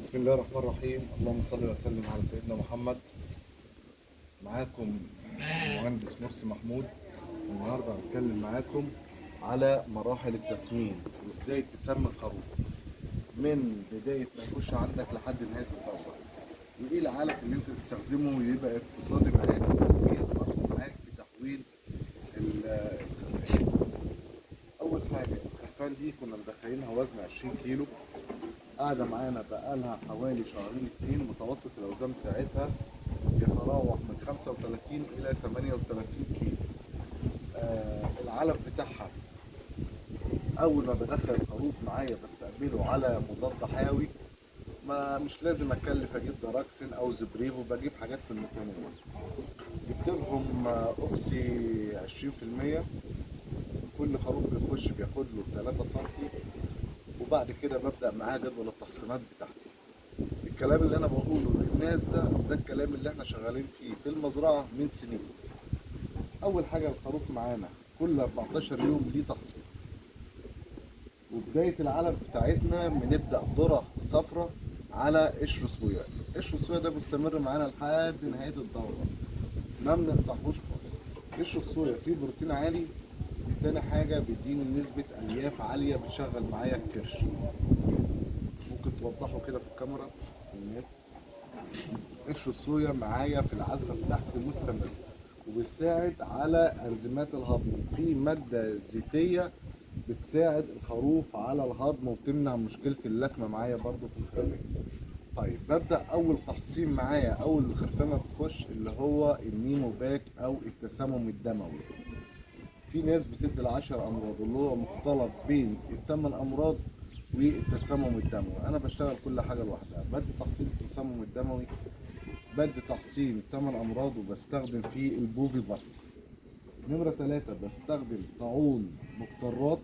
بسم الله الرحمن الرحيم. اللهم صل وسلم على سيدنا محمد. معاكم المهندس مرسي محمود. النهارده هنتكلم معاكم على مراحل التسمين وازاي تسمن خروف من بدايه ما يخش عندك لحد نهايه الدوره، وايه العلف اللي انت تستخدمه يبقى اقتصادي معاك وفيه برضه معاك في تحويل الخرفان. اول حاجه الخرفان دي كنا مدخلينها وزن 20 كيلو، قاعدة معانا بقالها حوالي شهرين اتنين. متوسط الأوزان بتاعتها يتراوح من 35 إلى 38 كيلو. العلف بتاعها أول ما بدخل الخروف معايا بستقبله على مضاد حيوي. ما مش لازم أكلف أجيب دراكسين أو زبريفو، بجيب حاجات في المتناول. جبت لهم أوكسي 20%. كل خروف بيخش بياخد له 3 سم، وبعد كده ببدأ معاه جدول التحصينات بتاعتي. الكلام اللي انا بقوله للناس ده الكلام اللي احنا شغالين فيه في المزرعه من سنين. اول حاجه الخروف معانا كل 14 يوم ليه تحصين، وبدايه العلف بتاعتنا بنبدا ذره صفراء على قشر صويا. قشر الصويا ده مستمر معانا لحد نهايه الدوره، ما بنقطعهوش خالص. قشر الصويا فيه بروتين عالي. تاني حاجه بيديني نسبه الياف عاليه بتشغل معايا الكرش. ممكن توضحوا كده في الكاميرا للناس. قشر الصويا معايا في العلفة بتاعتي مستمر، وبيساعد على انزيمات الهضم. وفي مادة زيتية بتساعد الخروف على الهضم وبتمنع مشكلة اللكمة معايا برضو في الخرفان. طيب ببدأ أول تحصين معايا أول الخرفانة بتخش اللي هو النيمو باك أو التسمم الدموي. في ناس بتدي ال10 أمراض اللي هو مختلط بين ال8 أمراض والتسمم الدموي. أنا بشتغل كل حاجة لوحدها. بدي تحصين التسمم الدموي، بدي تحصين 8 أمراض وبستخدم فيه البوفي باست. نمرة 3 بستخدم طاعون مقطرات.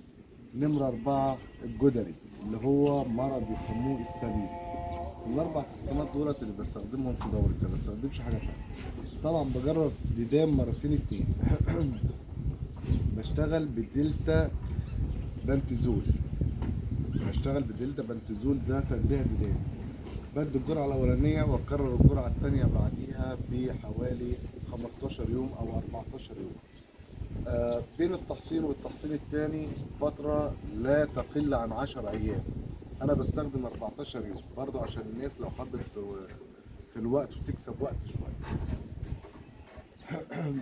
نمرة 4 الجدري اللي هو مرض يسموه السبيل. الأربع تحصينات دولت اللي بستخدمهم في دورتي، ما بستخدمش حاجة تانية. طبعا بجرب ديدان مرتين اتنين. بشتغل بالدلتا بنتزول. ده تنبيه ديدان. بدي الجرعة الأولانية وأكرر الجرعة الثانية بعديها بحوالي 15 يوم أو 14 يوم. بين التحصين والتحصين الثاني فترة لا تقل عن 10 أيام. أنا بستخدم 14 يوم برضه عشان الناس لو حبت في الوقت وتكسب وقت شوية.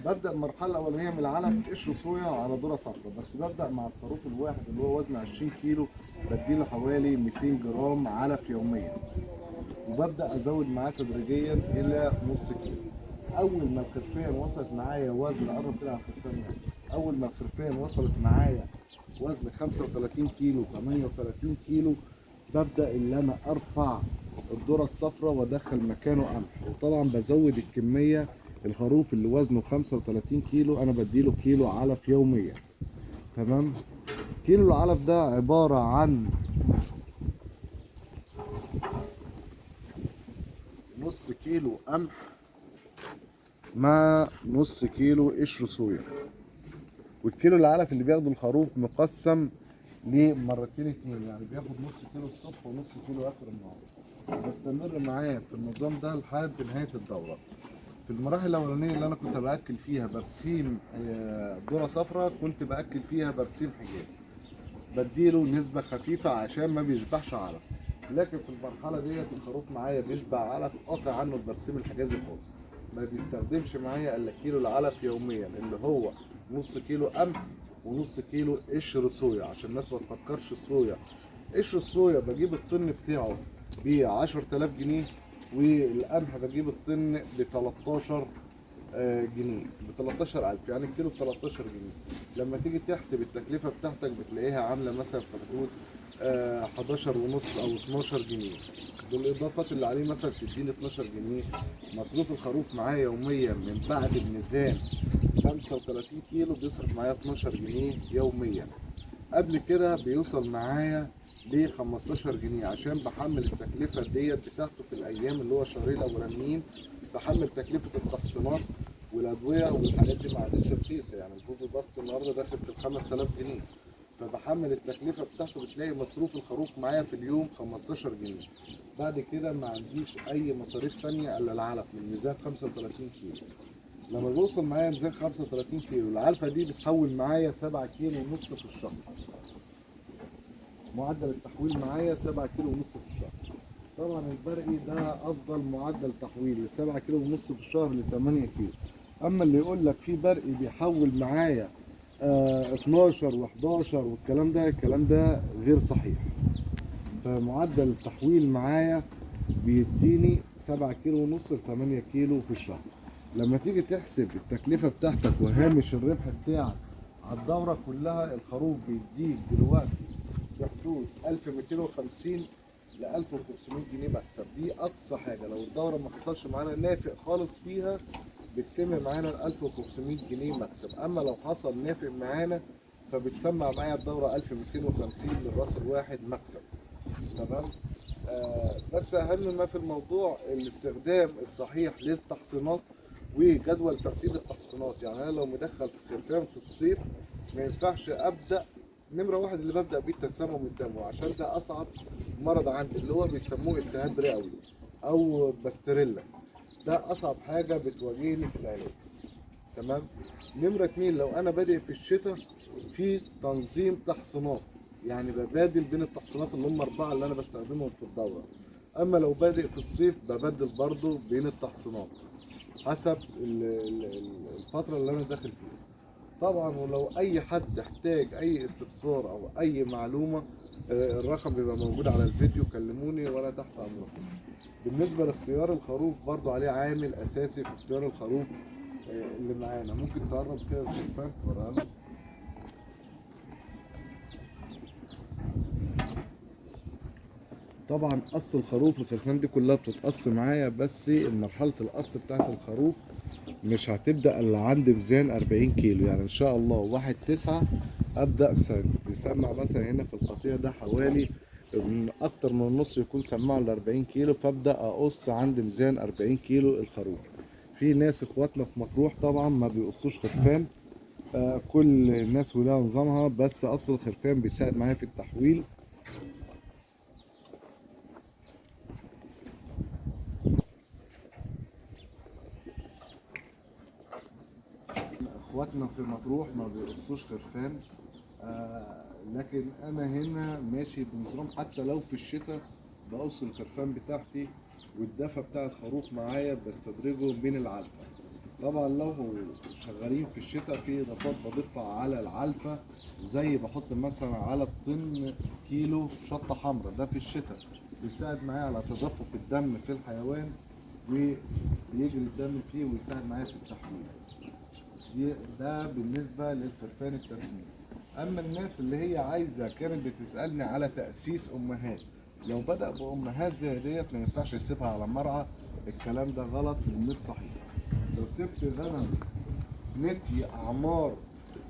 ببدأ المرحلة الأولانية من العلف قشر صويا على ذرة صفراء، بس ببدأ مع الخروف الواحد اللي هو وزن 20 كيلو بديله حوالي 200 جرام علف يوميا، وببدأ أزود معاه تدريجيا إلى نص كيلو. أول ما الخرفان وصلت معايا وزن، قرب كده على الخرفان يعني. أول ما الخرفان وصلت معايا وزن 35 كيلو 38 كيلو ببدأ إن أنا أرفع الذرة الصفراء وأدخل مكانه قمح. وطبعا بزود الكمية. الخروف اللي وزنه 35 كيلو أنا بديله كيلو علف يوميا. تمام. كيلو العلف ده عبارة عن نص كيلو قمح مع نص كيلو قشر صويا. والكيلو العلف اللي بياخده الخروف مقسم لمرتين اتنين، يعني بياخد نص كيلو الصبح ونص كيلو اخر النهار. بستمر معاه في النظام ده لحد نهايه الدوره. في المراحل الاولانيه اللي انا كنت باكل فيها برسيم ذره صفراء، كنت باكل فيها برسيم حجازي، بديله نسبه خفيفه عشان ما بيشبعش علف. لكن في المرحله ديت الخروف معايا بيشبع علف، قاطع عنه البرسيم الحجازي خالص. ما بيستخدمش معايا الا كيلو العلف يوميا اللي هو نص كيلو قمح ونص كيلو قشر صويا. عشان الناس ما تفكرش صويا، قشر الصويا بجيب الطن بتاعه ب 10000 جنيه، والقمح بجيب الطن ب 13 جنيه، ب 13000، يعني الكيلو ب 13 جنيه. لما تيجي تحسب التكلفه بتاعتك بتلاقيها عامله مثلا في حدود 11 ونص او 12 جنيه. بالاضافات اللي عليه مثلا تديني 12 جنيه. مصروف الخروف معايا يوميا من بعد الميزان 35 كيلو بيصرف معايا 12 جنيه يوميا. قبل كده بيوصل معايا ل 15 جنيه عشان بحمل التكلفه ديت بتاعته في الايام اللي هو الشهرين الاولانيين. بحمل تكلفه التحصينات والادويه والحاجات دي ما عادتش رخيصه، يعني البوبي باست النهارده داخل في ال 5000 جنيه. فبحمل التكلفه بتاعته، بتلاقي مصروف الخروف معايا في اليوم 15 جنيه. بعد كده ما عنديش اي مصاريف ثانيه الا العلف من ميزان 35 كيلو. لما بوصل معايا ميزان 35 كيلو، العلفه دي بتحول معايا 7 كيلو ونص في الشهر. معدل التحويل معايا 7 كيلو ونص في الشهر. طبعا البرقي ده افضل معدل تحويل، 7 كيلو ونص في الشهر ل 8 كيلو. اما اللي يقول لك في برقي بيحول معايا 12 و11 والكلام ده، الكلام ده غير صحيح. فمعدل التحويل معايا بيديني 7 كيلو ونص ل 8 كيلو في الشهر. لما تيجي تحسب التكلفة بتاعتك وهامش الربح بتاعك على الدورة كلها، الخروف بيديك دلوقتي في حدود 1250 ل 1500 جنيه مكسب. دي أقصى حاجة. لو الدورة ما حصلش معانا نافق خالص فيها، بتتم معانا ال 1500 جنيه مكسب. أما لو حصل نافق معانا، فبتسمع معايا الدورة 1250 للراس الواحد مكسب. تمام. بس اهم ما في الموضوع الاستخدام الصحيح للتحصينات وجدول ترتيب التحصينات. يعني انا لو مدخل في خرفان في الصيف، ما ينفعش ابدا نمره واحد اللي ببدا بيه التسمم الدموي، عشان ده اصعب مرض عندي، اللي هو بيسموه التهاب رئوي او باستريلا. ده اصعب حاجه بتواجهني في العلاج. تمام. نمرة اتنين، لو انا بادئ في الشتاء، في تنظيم تحصينات، يعني ببادل بين التحصينات اللي هم 4 اللي انا بستخدمهم في الدورة. اما لو بادئ في الصيف، ببدل برضو بين التحصينات حسب الفترة اللي انا داخل فيها. طبعا ولو اي حد احتاج اي استفسار او اي معلومة، الرقم بيبقى موجود على الفيديو، كلموني وانا تحت امركم. بالنسبة لاختيار الخروف، برضو عليه عامل اساسي في اختيار الخروف اللي معانا. ممكن تقرب كده الخرفان ورقنا. طبعا قص الخروف، الخرفان دي كلها بتتقص معايا، بس مرحلة القص بتاعت الخروف مش هتبدأ الا عند ميزان 40 كيلو. يعني ان شاء الله 1/9 ابدأ تسمع مثلا هنا في القطيع ده حوالي من اكتر من النص يكون سماع ل 40 كيلو، فابدأ اقص عند ميزان 40 كيلو الخروف. في ناس اخواتنا في مطروح طبعا ما بيقصوش خرفان، كل الناس ولها نظامها، بس اصل الخرفان بيساعد معايا في التحويل. اخواتنا في مطروح ما بيقصوش خرفان، لكن انا هنا ماشي بنظام. حتى لو في الشتاء بقص الخرفان بتاعتي، والدفى بتاع الخروف معايا بستدرجه بين العلفة. طبعا لو شغالين في الشتاء، في اضافات بضيفها على العلفة، زي بحط مثلا على الطن كيلو شطة حمراء، ده في الشتاء بيساعد معايا على تدفق الدم في الحيوان، وبيجري الدم فيه ويساعد معايا في التحويل. ده بالنسبة للخرفان التسمين. اما الناس اللي هي عايزة كانت بتسألني على تأسيس امهات، لو بدأ بامهات زي ديت ما ينفعش يسيبها على مرعى، الكلام ده غلط ومش صحيح. لو سبت غنم نتي اعمار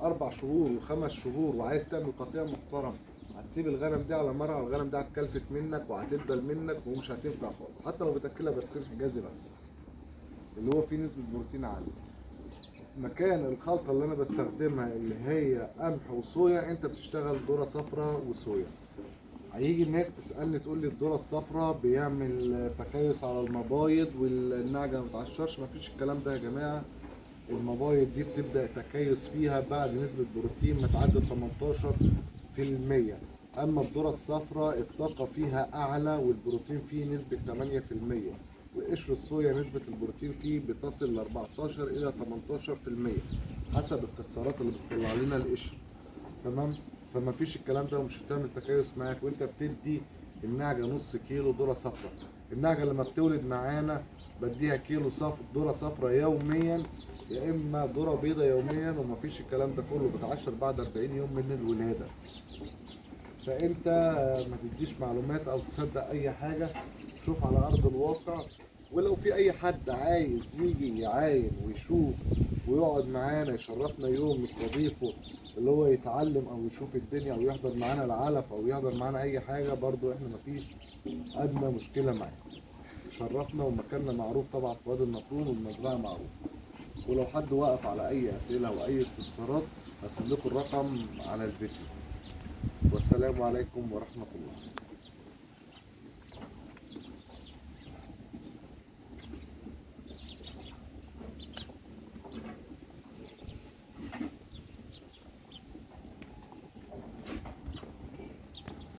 4 شهور و5 شهور وعايز تعمل قطيع محترم، هتسيب الغنم دي على مرعى، الغنم ده هتكلفت منك وهتدبل منك ومش هتنفع خالص، حتى لو بتاكلها برسيم حجازي بس اللي هو فيه نسبة بروتين عالية. مكان الخلطة اللي أنا بستخدمها اللي هي قمح وصويا، أنت بتشتغل ذرة صفراء وصويا. هيجي الناس تسألني تقول لي الذرة الصفراء بيعمل تكيس على المبايض والنعجة ما بتعشرش. مفيش الكلام ده يا جماعة. المبايض دي بتبدأ تكيس فيها بعد نسبة بروتين ما تعدي 18%. أما الذرة الصفراء الطاقة فيها أعلى والبروتين فيه نسبة 8%، وقشر الصويا نسبة البروتين فيه بتصل ل 14 إلى 18% حسب الكسرات اللي بتطلع لنا القشر. تمام. فما فيش الكلام ده ومش هتعمل تكيس معاك وانت بتدي النعجة نص كيلو ذرة صفراء. النعجة لما بتولد معانا بديها كيلو ذرة صفراء يوميا، يا اما ذرة بيضة يوميا، ومفيش الكلام ده كله، بتعشر بعد 40 يوم من الولادة. فانت ما تديش معلومات او تصدق اي حاجة، شوف على ارض الواقع. ولو في اي حد عايز يجي يعاين ويشوف ويقعد معانا يشرفنا يوم نستضيفه، اللي هو يتعلم او يشوف الدنيا او يحضر معانا العلف او يحضر معانا اي حاجة، برضو احنا مفيش ادنى مشكلة معاه. شرفنا ومكاننا معروف طبعا في وادي النطرون والمزرعة معروف. ولو حد وقف على اي اسئلة او اي استفسارات، هسيب لكم الرقم على الفيديو. والسلام عليكم ورحمة الله.